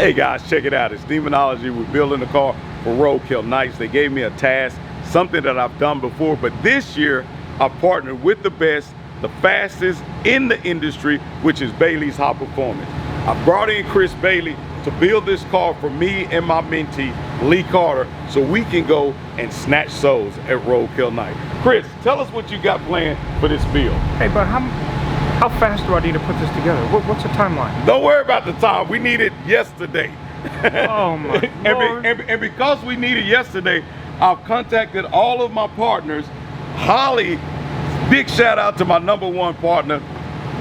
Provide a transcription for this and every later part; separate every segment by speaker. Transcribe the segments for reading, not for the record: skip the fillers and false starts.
Speaker 1: Hey guys, check it out. It's Demonology. We're building a car for RoadKillNights. They gave me a task, something that I've done before, but this year I partnered with the best, the fastest in the industry, which is Bailey's Hot Performance. I brought in Chris Bailey to build this car for me and my mentee, Lee Carter, so we can go and snatch souls at RoadKillNights. Chris, tell us what you got planned for this build.
Speaker 2: Hey, but how fast do I need to put this together? What's the timeline?
Speaker 1: Don't worry about the time. We need it yesterday.
Speaker 2: Oh my Lord.
Speaker 1: And because we need it yesterday, I've contacted all of my partners. Holly, big shout out to my #1 partner.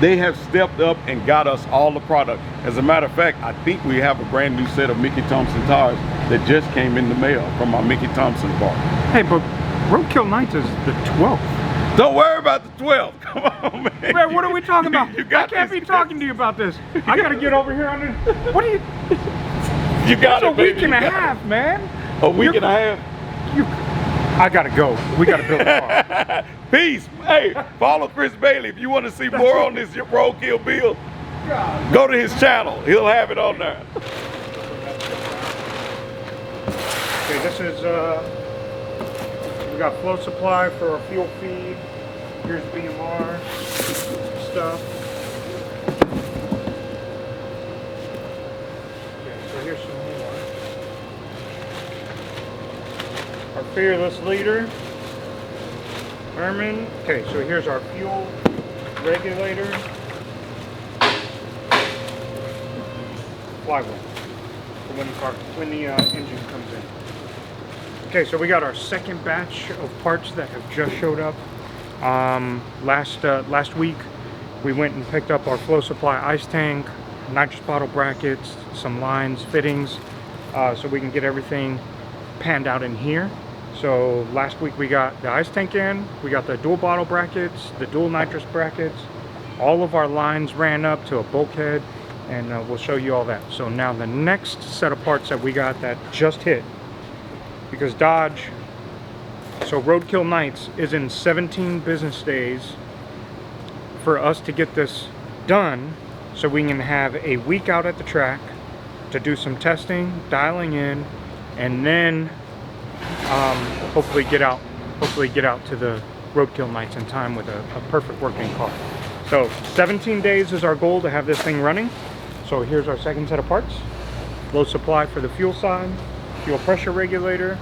Speaker 1: They have stepped up and got us all the product. As a matter of fact, I think we have a brand new set of Mickey Thompson tires that just came in the mail from my Mickey Thompson bar.
Speaker 2: Hey, but RoadKillNights is the 12th.
Speaker 1: Don't worry about the 12th. Come on, man.
Speaker 2: Man, what are we talking about? I can't be
Speaker 1: this.
Speaker 2: talking to you about this. I gotta get over here on the. What are you?
Speaker 1: You got
Speaker 2: It's
Speaker 1: it,
Speaker 2: a week
Speaker 1: baby.
Speaker 2: and a half, man.
Speaker 1: A week and a half?
Speaker 2: I gotta go. We gotta build a car.
Speaker 1: Peace. Hey, follow Chris Bailey. If you want to see more on this roadkill build, go to his channel. He'll have it on there.
Speaker 2: Okay, this is we got flow supply for our fuel feed. Here's BMR stuff. Okay, so here's some more. Our fearless leader, Herman. Okay, so here's our fuel regulator. Flywheel for when the engine comes in. Okay, so we got our second batch of parts that have just showed up. Last week we went and picked up our flow supply ice tank, nitrous bottle brackets, some lines, fittings, so we can get everything panned out in here. So last week we got the ice tank in, we got the dual bottle brackets, the dual nitrous brackets, all of our lines ran up to a bulkhead, and we'll show you all that. So now the next set of parts that we got that just hit, because Dodge, so RoadKillNights is in 17 business days for us to get this done, so we can have a week out at the track to do some testing, dialing in, and then hopefully get out to the RoadKillNights in time with a perfect working car. So 17 days is our goal to have this thing running. So here's our second set of parts. Low supply for the fuel side, fuel pressure regulator,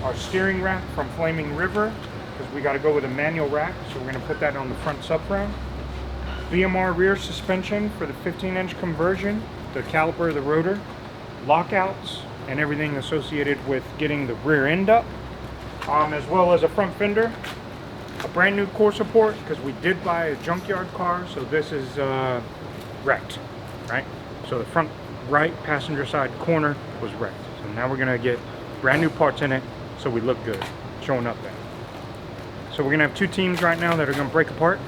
Speaker 2: our steering rack from Flaming River, because we got to go with a manual rack, so we're going to put that on the front subframe. BMR rear suspension for the 15-inch conversion, the caliper, the rotor, lockouts, and everything associated with getting the rear end up, as well as a front fender, a brand new core support, because we did buy a junkyard car, so this is wrecked, right? So the front right passenger side corner was wrecked. So now we're gonna get brand new parts in it, so we look good, showing up there. So we're gonna have two teams right now that are gonna break apart.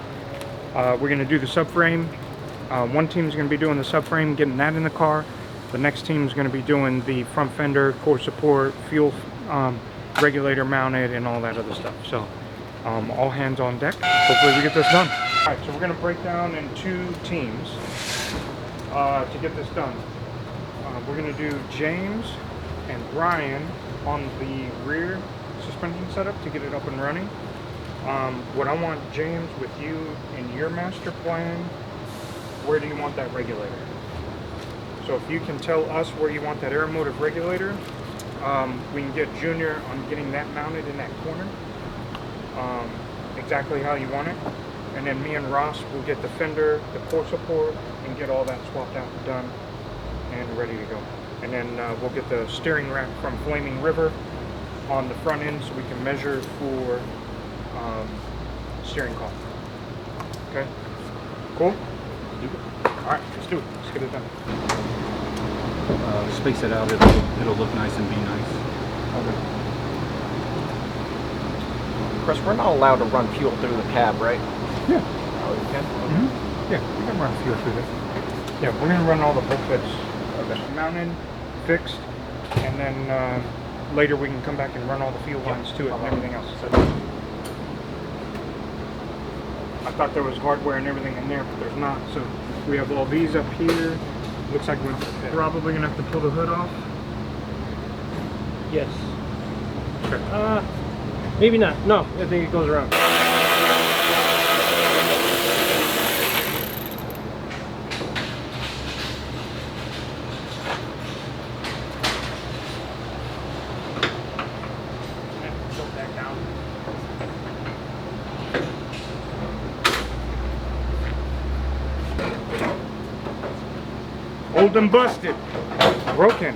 Speaker 2: We're gonna do the subframe. One team's gonna be doing the subframe, getting that in the car. The next team's gonna be doing the front fender, core support, fuel regulator mounted, and all that other stuff. So all hands on deck. Hopefully we get this done. All right, so we're gonna break down in two teams to get this done. We're gonna do James and Brian on the rear suspension setup to get it up and running. What I want, James, with you in your master plan, where do you want that regulator? So if you can tell us where you want that air motive regulator, we can get Junior on getting that mounted in that corner, exactly how you want it. And then me and Ross will get the fender, the core support, and get all that swapped out and done and ready to go. And then we'll get the steering rack from Flaming River on the front end so we can measure for steering column. Okay? Cool? Alright, let's do it. Let's get it done.
Speaker 3: Space it out, it'll look nice and be nice.
Speaker 2: Okay.
Speaker 4: Chris, we're not allowed to run fuel through the cab, right?
Speaker 2: Yeah.
Speaker 4: Oh, you can?
Speaker 2: Mm-hmm. Yeah, we can run fuel through this. Yeah, we're going to run all the bulkheads mounted, fixed, and then later we can come back and run all the fuel lines to it and everything else. So I thought there was hardware and everything in there, but there's not. So we have all these up here, Looks like we're probably gonna have to pull the hood off.
Speaker 5: Yes.
Speaker 2: Okay.
Speaker 5: Maybe not. No, I think it goes around.
Speaker 2: Tilt that down. Old and busted. Broken.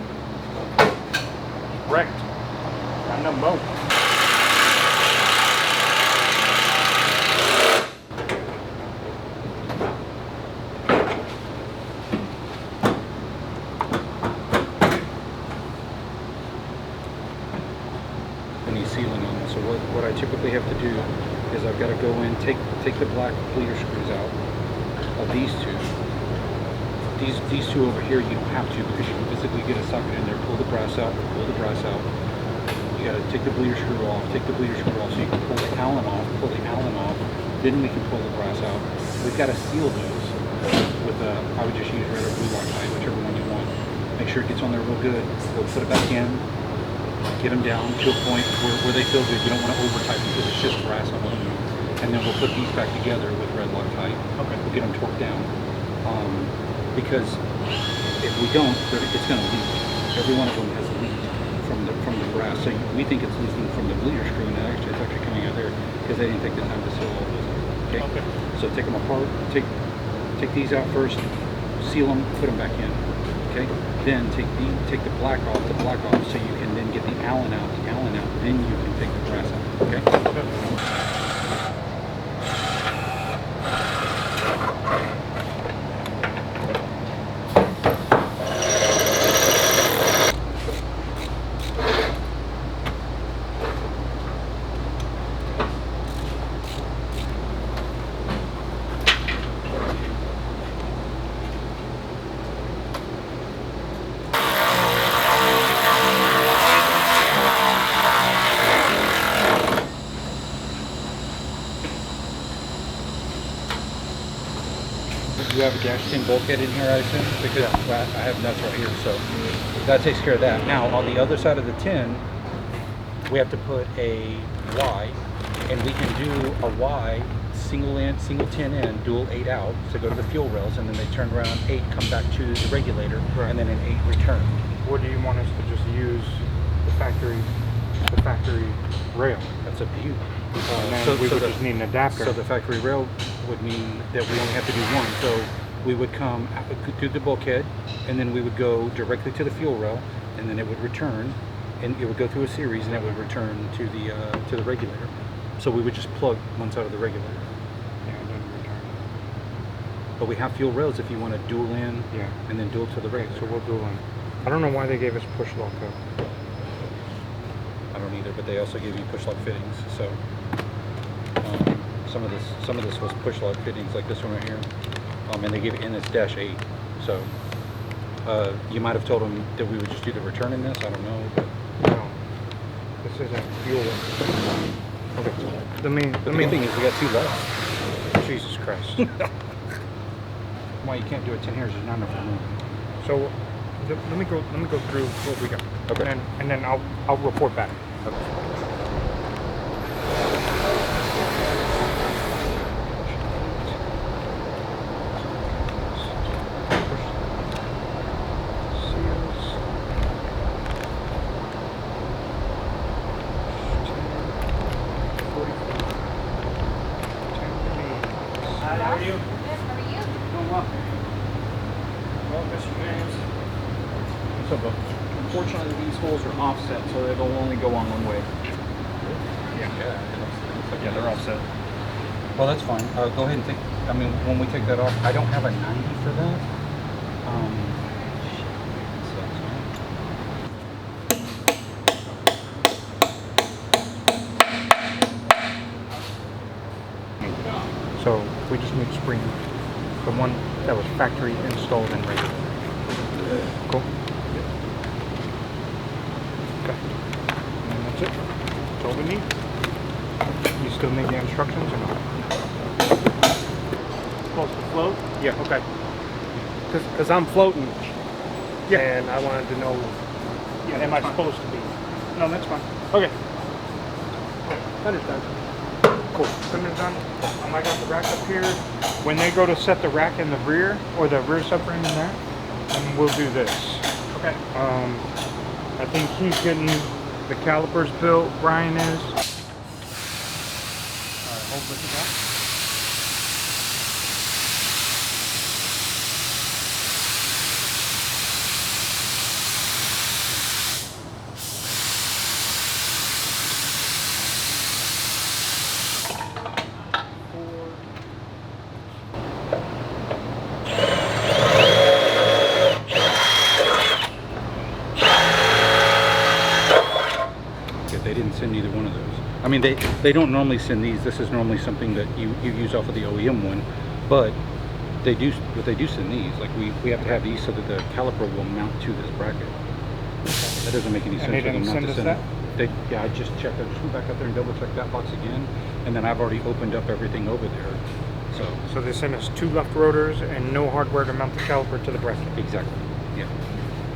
Speaker 2: Wrecked. Got no moat.
Speaker 3: Any sealing on it. So what I typically have to do is I've got to go in, take the black bleeder screws out of these two. These two over here you don't have to, because you can physically get a socket in there, pull the brass out, You got to take the bleeder screw off, so you can pull the Allen off, then we can pull the brass out. We've got to seal those with I would just use red or blue Loctite, whichever one you want. Make sure it gets on there real good. We'll put it back in, get them down to a point where they feel good. You don't want to over tighten because it's just brass on aluminum. And then we'll put these back together with red Loctite. Okay. We'll get them torqued down. Because if we don't, it's going to leak. Every one of them has leaked from the brass. So we think it's leaking from the bleeder screw, and it's actually coming out there because they didn't take the time to seal all those. Okay. Okay. So take them apart. Take these out first. Seal them. Put them back in. Okay. Then take the black off, so you can then get the Allen out, then you can take the brass out, okay? You have a dash 10 bulkhead in here, I assume? Because I have nuts right here, so that takes care of that. Now, on the other side of the tin, we have to put a Y, and we can do a Y, single tin in, dual 8 out, so go to the fuel rails, and then they turn around 8, come back to the regulator, and then an 8 return.
Speaker 2: Or do you want us to just use the factory rail?
Speaker 3: That's up to you.
Speaker 2: And then we would just need an adapter.
Speaker 3: So the factory rail would mean that we only have to do one. So we would come through the bulkhead, and then we would go directly to the fuel rail, and then it would return, and it would go through a series, and it would return to the regulator. So we would just plug one side of the regulator.
Speaker 2: Yeah, and then return.
Speaker 3: But we have fuel rails if you want to dual in, and then dual to the regulator.
Speaker 2: So we'll dual in. I don't know why they gave us push lock though.
Speaker 3: I don't either, but they also gave you push lock fittings. So some of this was push lock fittings, like this one right here, and they gave it in this dash 8. So you might have told them that we would just do the return in this. I don't know, but
Speaker 2: no, this isn't fuel. Okay,
Speaker 3: the main thing is we got 2 left.
Speaker 2: Jesus Christ!
Speaker 3: Why you can't do it 10 here? There's not enough room.
Speaker 2: So let me go through what we got.
Speaker 3: Okay.
Speaker 2: And then I'll report back.
Speaker 3: Okay.
Speaker 5: How are you?
Speaker 6: Good, how are you?
Speaker 5: Doing well. Well, Mr. James.
Speaker 3: What's up, bud?
Speaker 5: Unfortunately, these holes are offset, so they'll only go on one way. Yeah, they're offset.
Speaker 3: Well, that's fine. Go ahead and take. I mean, when we take that off, I don't have a 90 for that.
Speaker 2: So we just need spring, the one that was factory installed and ready. Cool. Okay. And that's it. That's all we need. You still need the instructions or not?
Speaker 5: Supposed to float?
Speaker 2: Yeah. Okay.
Speaker 5: Because I'm floating.
Speaker 2: Yeah.
Speaker 6: and I wanted to know.
Speaker 2: Yeah, am I supposed to be? No, that's fine. Okay.
Speaker 6: Understand?
Speaker 2: Cool. Fender's done. I got the rack up here. When they go to set the rack in the rear, or the rear subframe in there, then we'll do this.
Speaker 6: Okay.
Speaker 2: I think he's getting the calipers built. Brian is. All right, hold this back.
Speaker 3: They didn't send either one of those. I mean, they don't normally send these. This is normally something that you use off of the OEM one, but they do send these. Like we have to have these so that the caliper will mount to this bracket. That doesn't make any sense.
Speaker 2: They didn't send us that?
Speaker 3: Yeah, I just checked. I just went back up there and double checked that box again, and then I've already opened up everything over there.
Speaker 2: So they sent us 2 left rotors and no hardware to mount the caliper to the bracket.
Speaker 3: Exactly. Yeah.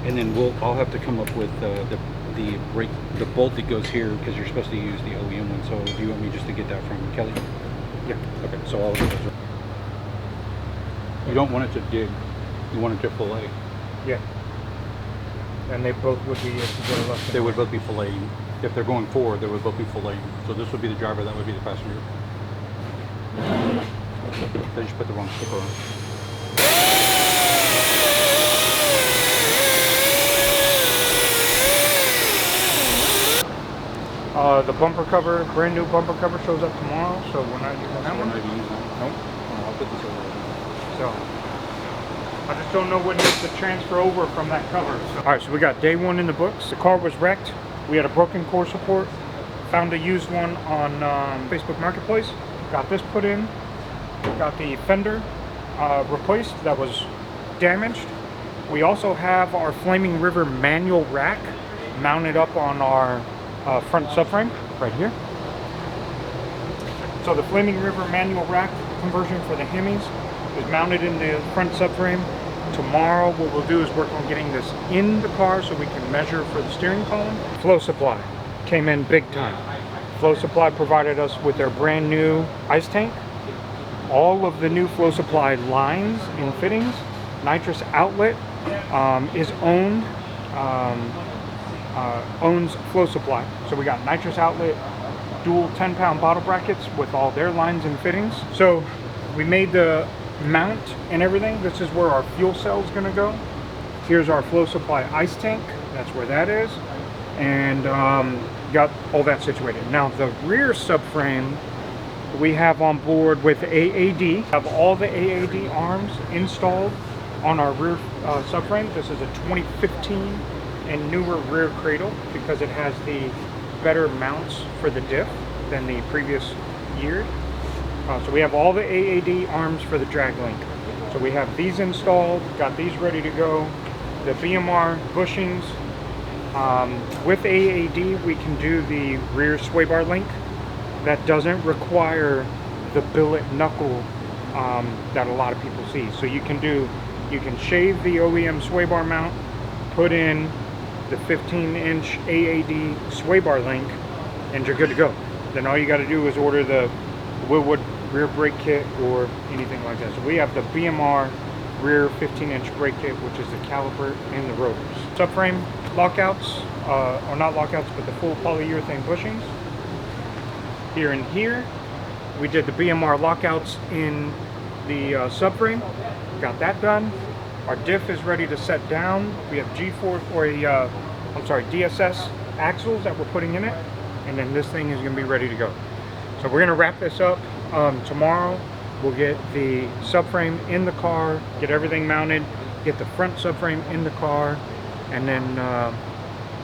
Speaker 3: And then I'll have to come up with the bolt that goes here, because you're supposed to use the OEM one. So do you want me just to get that from Kelly?
Speaker 2: Yeah.
Speaker 3: Okay. So I'll get those. You don't want it to dig. You want it to fillet.
Speaker 2: Yeah. And they both would be if you go to left.
Speaker 3: They would both be filleting. If they're going forward, they would both be filleting. So this would be the driver, that would be the passenger. They just put the wrong sticker on.
Speaker 2: The bumper cover, brand new bumper cover, shows up tomorrow, so we're not using that one.
Speaker 3: Nope.
Speaker 2: Nope.
Speaker 3: I'll put this over.
Speaker 2: So I just don't know what needs to transfer over from that cover. So. All right, so we got day 1 in the books. The car was wrecked. We had a broken core support. Found a used one on Facebook Marketplace. Got this put in. Got the fender replaced that was damaged. We also have our Flaming River manual rack mounted up on our front subframe right here. So the Flaming River manual rack conversion for the Hemis is mounted in the front subframe. Tomorrow what we'll do is work on getting this in the car so we can measure for the steering column. Flow Supply came in big time. Flow Supply provided us with their brand new ice tank. All of the new Flow Supply lines and fittings. Nitrous Outlet owns Flow Supply. So we got Nitrous Outlet dual 10-pound bottle brackets with all their lines and fittings. So we made the mount and everything. This is where our fuel cell is going to go. Here's our Flow Supply ice tank. That's where that is. And got all that situated. Now the rear subframe we have on board with AAD. Have all the AAD arms installed on our rear subframe. This is a 2015 and newer rear cradle because it has the better mounts for the diff than the previous year. So we have all the AAD arms for the drag link. So we have these installed, got these ready to go. The BMR bushings. With AAD we can do the rear sway bar link. That doesn't require the billet knuckle that a lot of people see. So you can shave the OEM sway bar mount, put in the 15-inch AAD sway bar link, and you're good to go. Then all you got to do is order the Willwood rear brake kit or anything like that. So we have the BMR rear 15-inch brake kit, which is the caliper and the rotors. Subframe lockouts, or not lockouts, but the full polyurethane bushings. Here and here, we did the BMR lockouts in the subframe. Got that done. Our diff is ready to set down. We have DSS axles that we're putting in it, and then this thing is going to be ready to go. So we're going to wrap this up tomorrow. We'll get the subframe in the car, get everything mounted, get the front subframe in the car, and then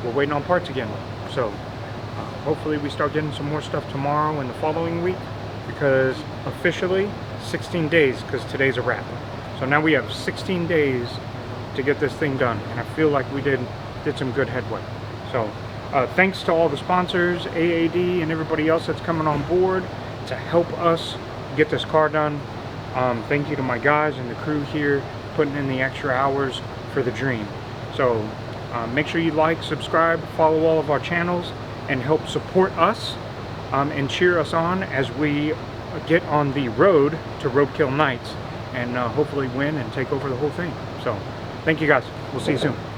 Speaker 2: we're waiting on parts again. So hopefully we start getting some more stuff tomorrow and the following week, because officially 16 days, because today's a wrap. So now we have 16 days to get this thing done, and I feel like we did some good headway. So thanks to all the sponsors, AAD, and everybody else that's coming on board to help us get this car done. Thank you to my guys and the crew here putting in the extra hours for the dream. So make sure you like, subscribe, follow all of our channels, and help support us and cheer us on as we get on the road to Roadkill Nights and hopefully win and take over the whole thing. So thank you guys. We'll see you soon.